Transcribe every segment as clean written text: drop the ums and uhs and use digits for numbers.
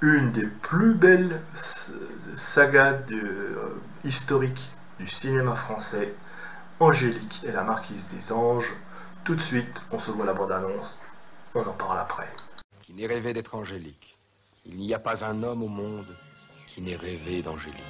une des plus belles sagas historiques du cinéma français, Angélique et la Marquise des Anges. Tout de suite, on se voit la bande-annonce, on en parle après. Qui n'ait rêvé d'être Angélique. Il n'y a pas un homme au monde qui n'ait rêvé d'Angélique.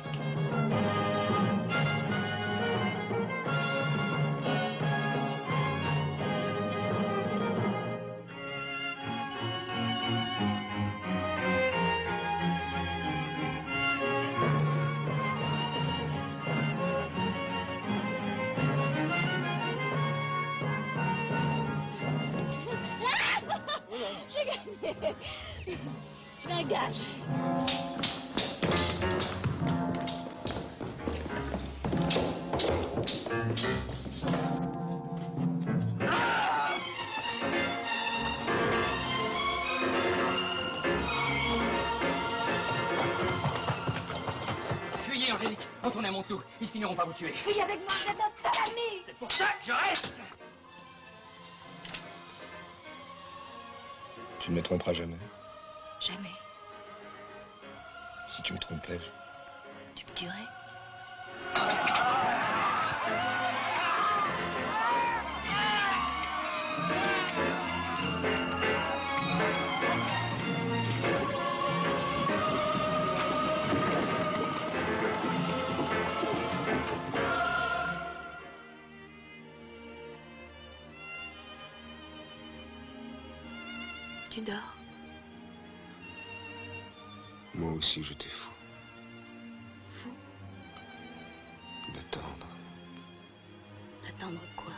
J'ai gagné. Je fais un gage. Fuyez, Angélique. Retournez à Montsou. Ils finiront par vous tuer. Fuis avec moi, vous êtes notre seul ami. C'est pour ça que je reste. Tu ne me tromperas jamais. Jamais. Si tu me trompais, Tu me tuerais. Tu dors. moi aussi j'étais fou. Fou. D'attendre, D'attendre quoi?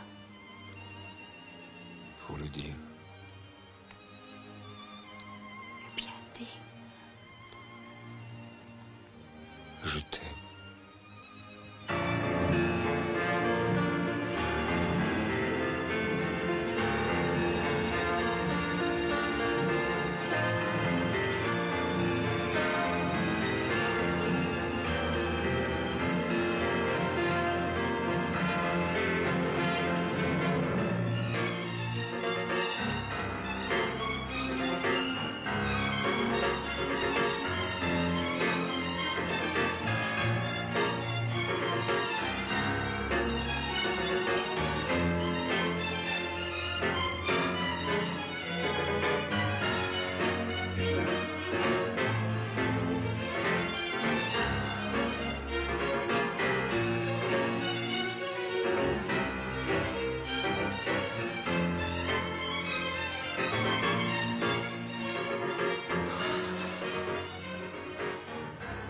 faut le dire. Bien dit. Je t'aime.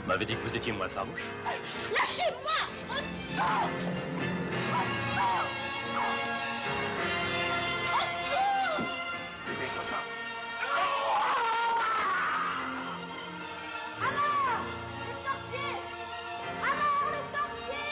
Vous m'avez dit que vous étiez moins farouche. Lâchez-moi! Au secours! Laisse ça. Alors! Les sorciers! Alors, les sorciers!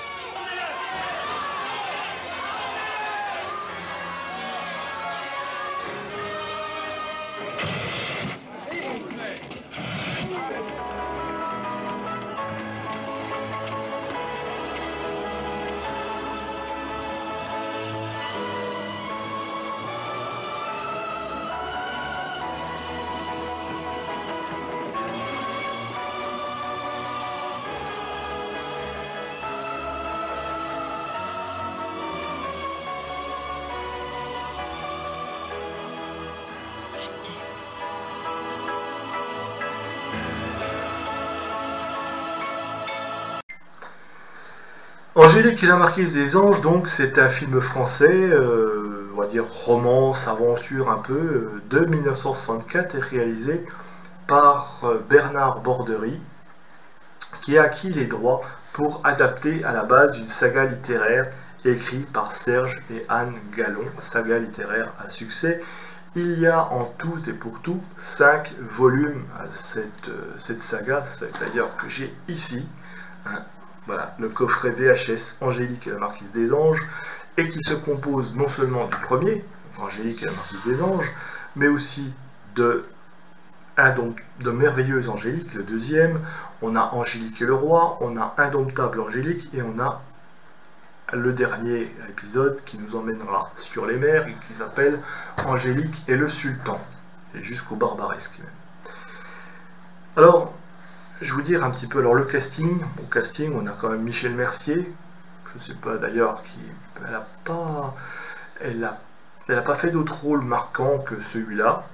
Angélique et la Marquise des Anges, donc, c'est un film français, on va dire romance, aventure un peu, de 1964 et réalisé par Bernard Borderie, qui a acquis les droits pour adapter à la base une saga littéraire écrite par Serge et Anne Gallon, saga littéraire à succès. Il y a en tout et pour tout 5 volumes à cette saga, c'est d'ailleurs que j'ai ici. Hein. Voilà, le coffret VHS Angélique et la Marquise des Anges, et qui se compose non seulement du premier, Angélique et la Marquise des Anges, mais aussi de Merveilleuse Angélique, le deuxième. On a Angélique et le Roi, on a Indomptable Angélique, et on a le dernier épisode qui nous emmènera sur les mers et qui s'appelle Angélique et le Sultan, et jusqu'au barbaresque même. Alors, je vais vous dire un petit peu, alors le casting, au casting, on a quand même Michel Mercier, je sais pas d'ailleurs, elle a pas fait d'autre rôle marquant que celui-là,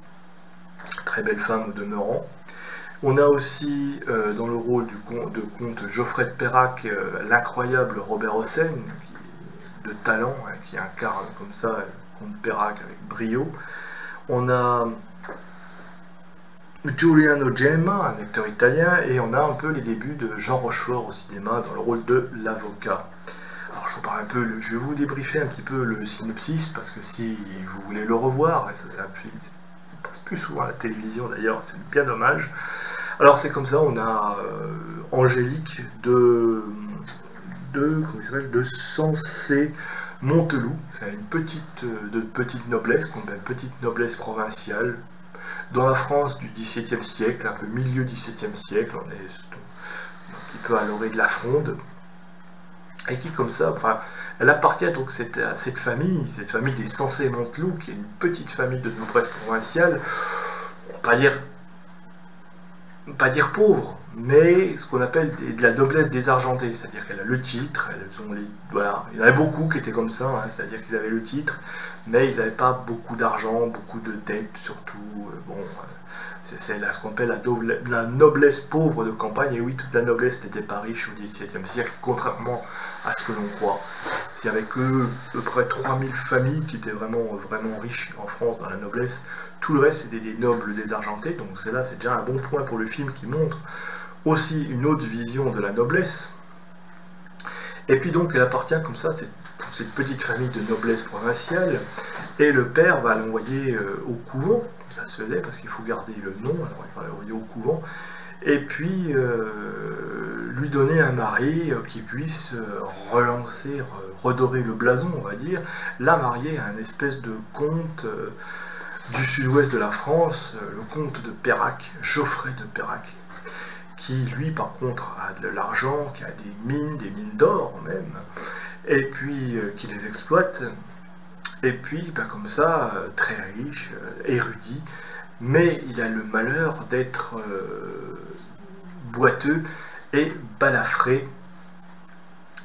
très belle femme au demeurant. On a aussi dans le rôle de comte Geoffrey de Perrac, l'incroyable Robert Hossein, de talent, hein, qui incarne comme ça comte Perrac avec brio. On a Giuliano Gemma, un acteur italien, et on a un peu les débuts de Jean Rochefort au cinéma dans le rôle de l'avocat. Alors je vous parle un peu, je vais vous débriefer un petit peu le synopsis, parce que si vous voulez le revoir, et ça c'est un film, il passe plus souvent à la télévision d'ailleurs, c'est bien dommage. Alors c'est comme ça, on a Angélique de Sensé-Monteloup, c'est une petite noblesse, qu'on appelle petite noblesse provinciale, dans la France du XVIIe siècle, un peu milieu XVIIe siècle, on est un petit peu à l'orée de la Fronde, et qui comme ça, enfin, elle appartient donc à cette famille des Sensé-Monteloup, qui est une petite famille de noblesse provinciale, on va pas dire pauvre, mais ce qu'on appelle de la noblesse désargentée, c'est-à-dire qu'elle a le titre, voilà, il y en avait beaucoup qui étaient comme ça, hein, c'est-à-dire qu'ils avaient le titre, mais ils n'avaient pas beaucoup d'argent, beaucoup de dettes surtout, c'est ce qu'on appelle la noblesse pauvre de campagne, et oui, toute la noblesse n'était pas riche au XVIIe siècle, contrairement à ce que l'on croit. Il n'y avait que à peu près 3000 familles qui étaient vraiment riches en France dans la noblesse. Tout le reste, c'était des nobles désargentés, donc c'est déjà un bon point pour le film qui montre aussi une autre vision de la noblesse. Et puis donc, elle appartient comme ça, cette petite famille de noblesse provinciale, et le père va l'envoyer au couvent, comme ça se faisait, parce qu'il faut garder le nom, alors il va l'envoyer au couvent, et puis lui donner un mari qui puisse redorer le blason, on va dire, la marier à un espèce de comte du sud-ouest de la France, le comte de Perrac, Geoffrey de Perrac, qui lui par contre a de l'argent, qui a des mines d'or même, et puis qui les exploite, et puis comme ça, très riche, érudit, mais il a le malheur d'être boiteux et balafré,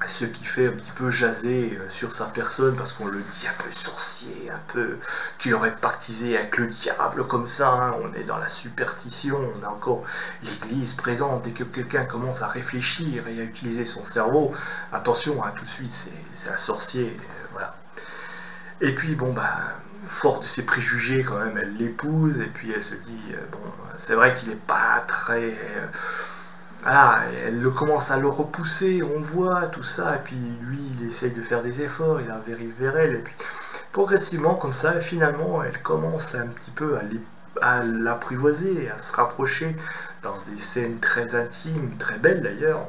ce qui fait un petit peu jaser sur sa personne, parce qu'on le dit un peu sorcier, un peu qu'il aurait pactisé avec le diable comme ça, hein. On est dans la superstition, on a encore l'église présente, dès que quelqu'un commence à réfléchir et à utiliser son cerveau, attention, hein, tout de suite c'est un sorcier, voilà. Et puis fort de ses préjugés quand même, elle l'épouse, et puis elle se dit, c'est vrai qu'il n'est pas très... voilà, elle commence à le repousser, on voit tout ça, et puis lui, il essaye de faire des efforts, il arrive vers elle, et puis progressivement, comme ça, finalement, elle commence un petit peu à l'apprivoiser, à se rapprocher dans des scènes très intimes, très belles d'ailleurs.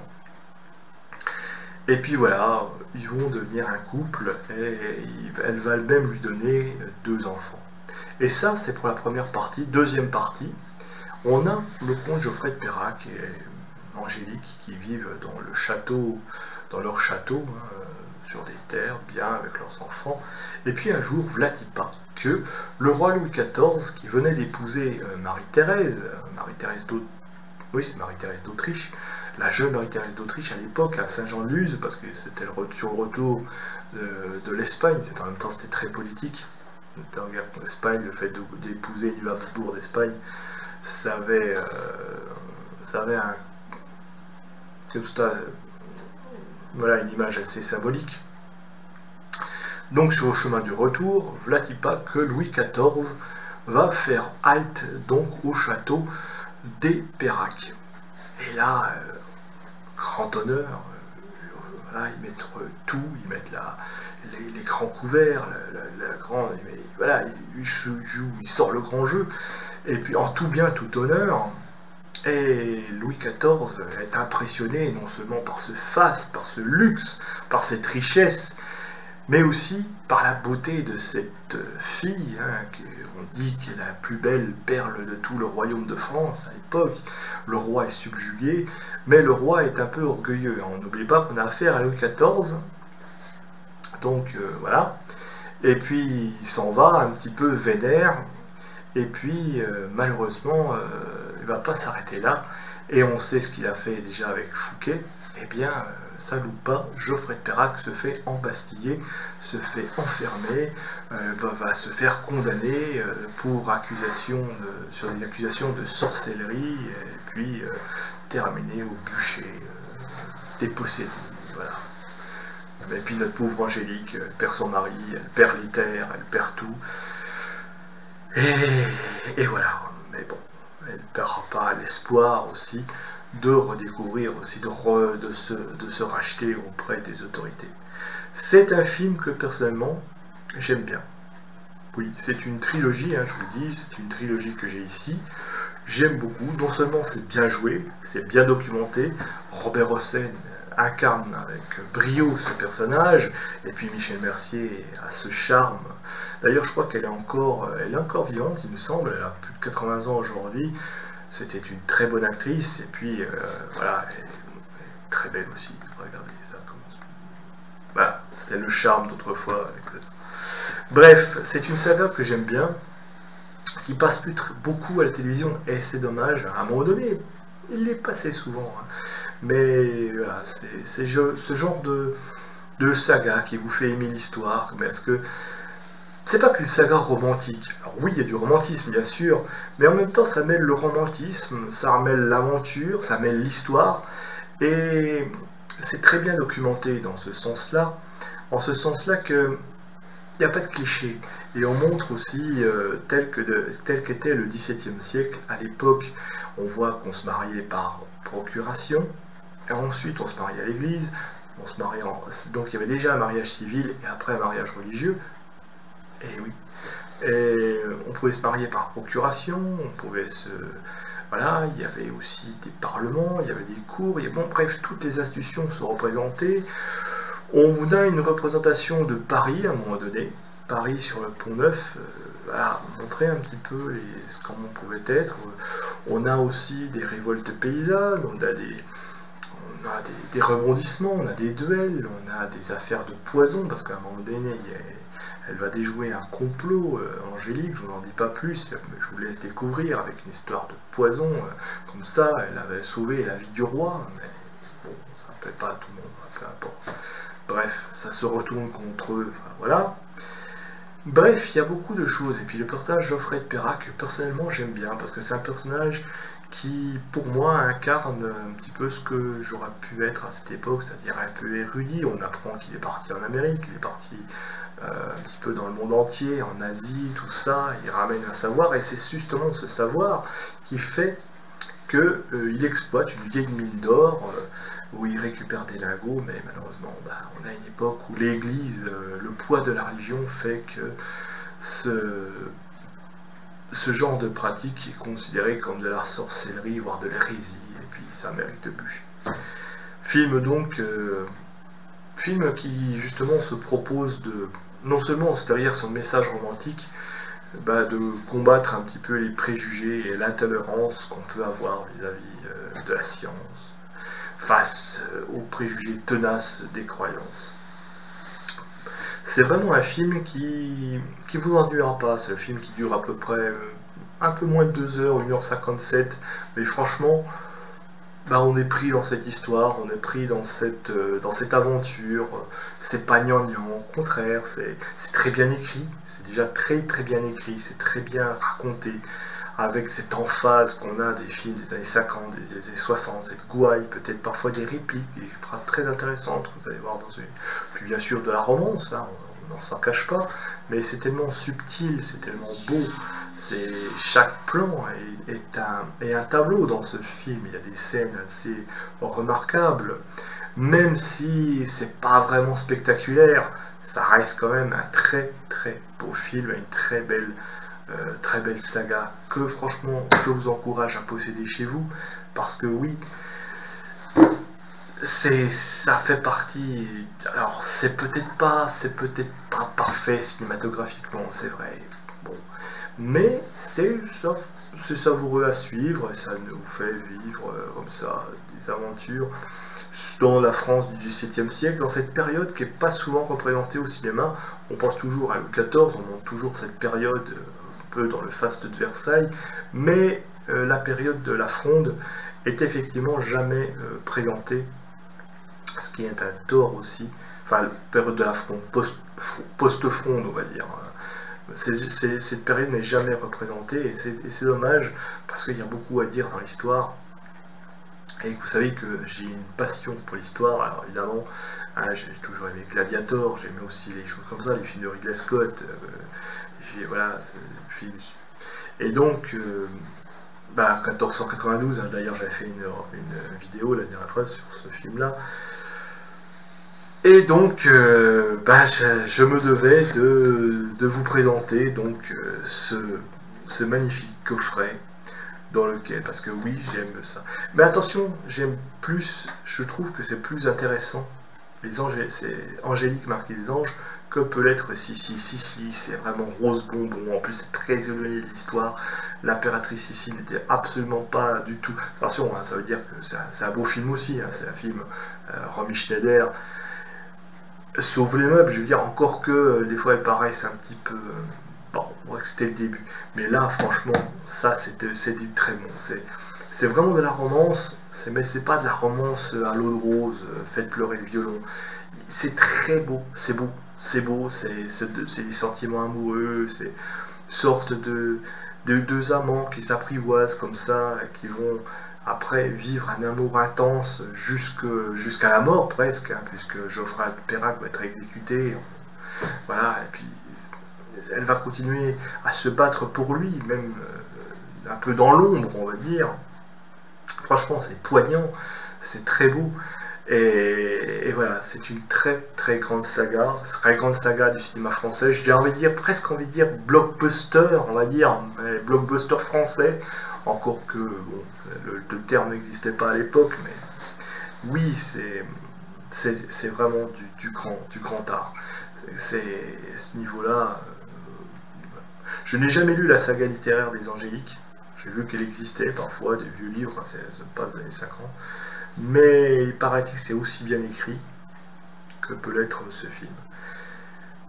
Et puis voilà, ils vont devenir un couple, et elle va même lui donner 2 enfants. Et ça, c'est pour la première partie. Deuxième partie, on a le comte Geoffrey de Perrac et Angélique qui vivent dans leur château, hein, sur des terres, bien avec leurs enfants. Et puis un jour, Vlatipa, que le roi Louis XIV, qui venait d'épouser Marie-Thérèse d'Autriche, la jeune Marie-Thérèse d'Autriche à l'époque, à Saint-Jean-de-Luz, parce que c'était sur le retour de l'Espagne, en même temps c'était très politique. En guerre contre l'Espagne, le fait d'épouser une Habsbourg d'Espagne, ça avait une image assez symbolique. Donc sur le chemin du retour, Vlatipa que Louis XIV va faire halte donc au château des Perrac. Et là, grand honneur, voilà, ils mettent tout, ils mettent les grands couverts, voilà, il sort le grand jeu, et puis en tout bien, tout honneur. Et Louis XIV est impressionné non seulement par ce faste, par ce luxe, par cette richesse, mais aussi par la beauté de cette fille, hein, on dit qu'elle est la plus belle perle de tout le royaume de France à l'époque. Le roi est subjugué, mais le roi est un peu orgueilleux. On n'oublie pas qu'on a affaire à Louis XIV, donc voilà. Et puis il s'en va un petit peu vénère, et puis malheureusement, il va pas s'arrêter là, et on sait ce qu'il a fait déjà avec Fouquet. Eh bien, ça loupe pas, Geoffrey de Perrac se fait embastiller, se fait enfermer, va se faire condamner sur des accusations de sorcellerie, et puis terminer au bûcher, dépossédé. Voilà. Et puis notre pauvre Angélique, elle perd son mari, elle perd les terres, elle perd tout. Et voilà. Mais bon, elle ne perdra pas l'espoir aussi de redécouvrir, aussi de se racheter auprès des autorités. C'est un film que personnellement j'aime bien. Oui, c'est une trilogie, hein, je vous le dis, c'est une trilogie que j'ai ici. J'aime beaucoup, non seulement c'est bien joué, c'est bien documenté, Robert Hossein incarne avec brio ce personnage, et puis Michel Mercier a ce charme. D'ailleurs, je crois qu'elle est encore vivante, il me semble, elle a plus de 80 ans aujourd'hui. C'était une très bonne actrice, et puis voilà, elle est très belle aussi. Regardez ça, voilà, c'est le charme d'autrefois. Bref, c'est une saga que j'aime bien, qui passe plus beaucoup à la télévision, et c'est dommage. À un moment donné, il l'est passé souvent, hein. Mais voilà, c'est ce genre de saga qui vous fait aimer l'histoire, parce que c'est pas qu'une saga romantique. Alors oui, il y a du romantisme, bien sûr, mais en même temps, ça mêle le romantisme, ça mêle l'aventure, ça mêle l'histoire, et c'est très bien documenté dans ce sens-là, en ce sens-là que il n'y a pas de cliché, et on montre aussi tel qu'était le XVIIe siècle. À l'époque, on voit qu'on se mariait par procuration, et ensuite on se mariait à l'église, donc il y avait déjà un mariage civil, et après un mariage religieux. Et oui, et on pouvait se marier par procuration, on pouvait voilà, il y avait aussi des parlements, il y avait des cours, bon, bref, toutes les institutions sont représentées. On a une représentation de Paris à un moment donné, Paris sur le Pont-Neuf, voilà, montrer un petit peu comment on pouvait être. On a aussi des révoltes paysannes, on a des rebondissements, on a des duels, on a des affaires de poison, parce qu'à un moment donné, elle va déjouer un complot, Angélique, je vous en dis pas plus, je vous laisse découvrir avec une histoire de poison, comme ça, elle avait sauvé la vie du roi, mais bon, ça ne plaît pas à tout le monde, peu importe. Bref, ça se retourne contre eux, enfin, voilà. Bref, il y a beaucoup de choses, et puis le personnage Geoffrey de Perrac, personnellement, j'aime bien, parce que c'est un personnage qui, pour moi, incarne un petit peu ce que j'aurais pu être à cette époque, c'est-à-dire un peu érudit. On apprend qu'il est parti en Amérique, qu'il est parti un petit peu dans le monde entier, en Asie, tout ça, il ramène un savoir, et c'est justement ce savoir qui fait qu'il exploite une vieille mine d'or, où il récupère des lingots, mais malheureusement, on a une époque où l'Église, le poids de la religion fait que ce genre de pratique est considéré comme de la sorcellerie, voire de l'hérésie, et puis ça mérite de bûcher. Film donc, film qui justement se propose de, non seulement derrière son message romantique, de combattre un petit peu les préjugés et l'intolérance qu'on peut avoir vis-à-vis de la science, face aux préjugés tenaces des croyances. C'est vraiment un film qui vous ennuiera pas, c'est un film qui dure à peu près un peu moins de 2 heures, 1h57, mais franchement, on est pris dans cette histoire, on est pris dans cette aventure, c'est pas gnangnan, au contraire, c'est très bien écrit, c'est déjà très bien écrit, c'est très bien raconté, avec cette emphase qu'on a des films des années 50, des années 60, cette gouaille, peut-être parfois des répliques, des phrases très intéressantes, que vous allez voir dans puis bien sûr de la romance, hein, on n'en s'en cache pas, mais c'est tellement subtil, c'est tellement beau, chaque plan est un tableau dans ce film, il y a des scènes assez remarquables, même si c'est pas vraiment spectaculaire, ça reste quand même un très beau film, une très belle saga que franchement je vous encourage à posséder chez vous, parce que oui, ça fait partie, alors c'est peut-être pas parfait cinématographiquement, c'est vrai, bon, mais c'est savoureux à suivre, et ça nous fait vivre comme ça des aventures dans la France du XVIIe siècle, dans cette période qui n'est pas souvent représentée au cinéma. On pense toujours à Louis XIV, on montre toujours cette période un peu dans le faste de Versailles, mais la période de la Fronde est effectivement jamais présentée, ce qui est un tort aussi, enfin la période de la Fronde, post-Fronde on va dire. Cette période n'est jamais représentée et c'est dommage parce qu'il y a beaucoup à dire dans l'histoire. Et vous savez que j'ai une passion pour l'histoire, alors évidemment, hein, j'ai toujours aimé Gladiator, j'aimais aussi les choses comme ça, les films de Ridley Scott, voilà, et donc, 1492, hein, d'ailleurs j'avais fait une vidéo la dernière fois sur ce film-là, et donc, je me devais de vous présenter donc ce magnifique coffret dans lequel, parce que oui, j'aime ça. Mais attention, j'aime plus, je trouve que c'est plus intéressant, c'est Angélique Marquise des Anges, que peut l'être Sissi. Sissi, c'est vraiment rose bonbon, en plus c'est très éloigné de l'histoire. L'impératrice Sissi n'était absolument pas du tout... Attention, hein, ça veut dire que c'est un beau film aussi, hein, c'est un film Romy Schneider, sauve les meubles, je veux dire, encore que des fois elles paraissent un petit peu... Bon, on voit que c'était le début. Mais là, franchement, ça, c'est du très bon. C'est vraiment de la romance, mais c'est pas de la romance à l'eau de rose, faites pleurer le violon. C'est très beau, c'est beau, c'est beau, c'est des sentiments amoureux, c'est une sorte de deux amants qui s'apprivoisent comme ça, qui vont après vivre un amour intense jusqu'à la mort presque, hein, puisque Geoffrey Perrac va être exécuté. Voilà, et puis elle va continuer à se battre pour lui, même un peu dans l'ombre, on va dire. Franchement, c'est poignant, c'est très beau. Et voilà, c'est une très très grande saga du cinéma français. J'ai presque envie de dire blockbuster, on va dire, mais blockbuster français, encore que bon, le terme n'existait pas à l'époque, mais oui, c'est vraiment du grand art. C'est ce niveau-là. Je n'ai jamais lu la saga littéraire des Angéliques. J'ai vu qu'elle existait parfois, des vieux livres, hein, ça passe des années 50. Mais il paraît-il que c'est aussi bien écrit que peut l'être ce film.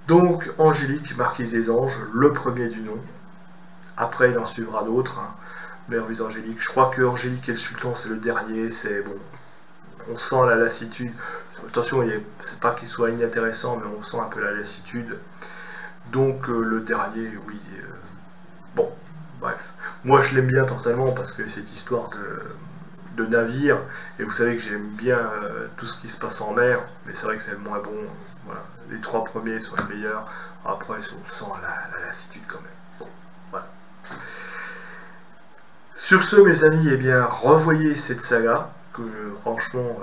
Donc, Angélique, Marquise des Anges, le premier du nom. Après, il en suivra d'autres. Hein. Merveilleuse Angélique. Je crois que Angélique et le Sultan, c'est le dernier. C'est bon. On sent la lassitude. Attention, c'est pas qu'il soit inintéressant, mais on sent un peu la lassitude. Donc, le dernier, oui. Bon, bref. Moi, je l'aime bien personnellement parce que cette histoire de navire, et vous savez que j'aime bien tout ce qui se passe en mer, mais c'est vrai que c'est le moins bon. Voilà. Les trois premiers sont les meilleurs. Après, on sent la lassitude quand même. Bon, voilà. Sur ce, mes amis, eh bien, revoyez cette saga que franchement,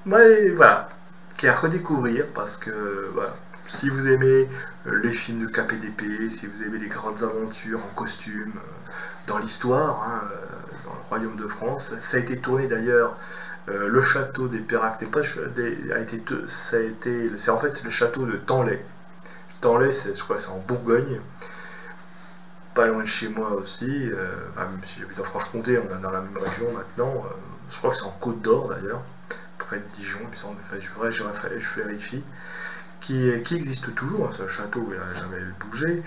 voilà, qui est à redécouvrir parce que voilà, si vous aimez les films de KPDP, si vous aimez les grandes aventures en costume dans l'histoire, hein, dans le Royaume de France, ça a été tourné d'ailleurs. Le château des Perrac c'est en fait le château de Tanlay. Tanlay, je crois, c'est en Bourgogne, pas loin de chez moi aussi. Même si j'habite en Franche-Comté, on est dans la même région maintenant. Je crois que c'est en Côte d'Or d'ailleurs, près de Dijon, il me semble. Enfin, je vérifie. Qui existe toujours, hein, ce château, il n'a jamais bougé.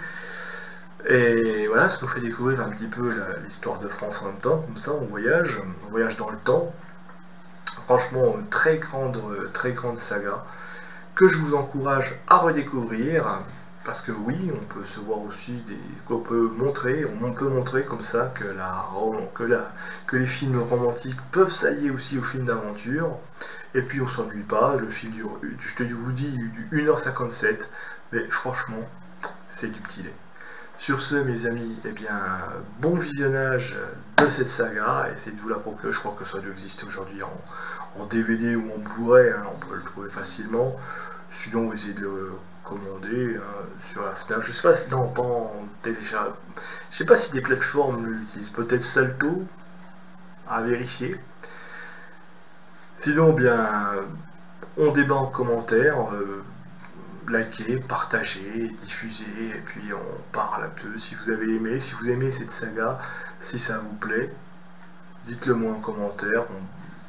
Et voilà, ça nous fait découvrir un petit peu l'histoire de France en même temps, comme ça, on voyage dans le temps. Franchement, une très grande saga que je vous encourage à redécouvrir, parce que oui, on peut se voir aussi, on peut montrer comme ça que les films romantiques peuvent s'allier aussi aux films d'aventure, et puis on s'ennuie pas, le film je vous dis, du 1h57, mais franchement, c'est du petit lait. Sur ce, mes amis, eh bien, bon visionnage de cette saga, essayez de vous la procurer, je crois que ça doit exister aujourd'hui en DVD ou en Blu-ray, hein, on peut le trouver facilement. Sinon, vous essayez de le commander sur la FNAC. Je sais pas si pas en télécharge. Je sais pas si des plateformes l'utilisent. Peut-être Salto, à vérifier. Sinon, bien, on débat en commentaire. Likez, partagez, diffusez, et puis on parle un peu. Si vous avez aimé, si vous aimez cette saga, si ça vous plaît, dites-le moi en commentaire.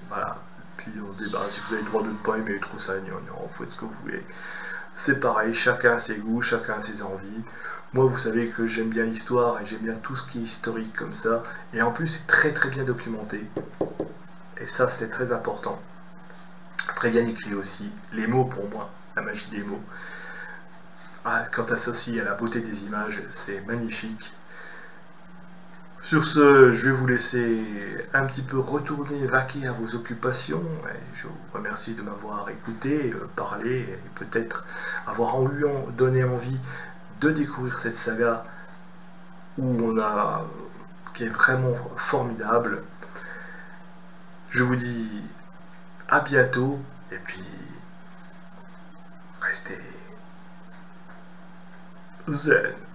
Voilà. Puis on débat. Si vous avez le droit de ne pas aimer trop ça, on fait ce que vous voulez. C'est pareil, chacun a ses goûts, chacun a ses envies. Moi, vous savez que j'aime bien l'histoire et j'aime bien tout ce qui est historique comme ça. Et en plus, c'est très très bien documenté. Et ça, c'est très important. Très bien écrit aussi. Les mots, pour moi, la magie des mots. Ah, quand associé à la beauté des images, c'est magnifique. Sur ce, je vais vous laisser un petit peu retourner, vaquer à vos occupations. Et je vous remercie de m'avoir écouté, parlé, et peut-être avoir donné envie de découvrir cette saga qui est vraiment formidable. Je vous dis à bientôt, et puis restez zen.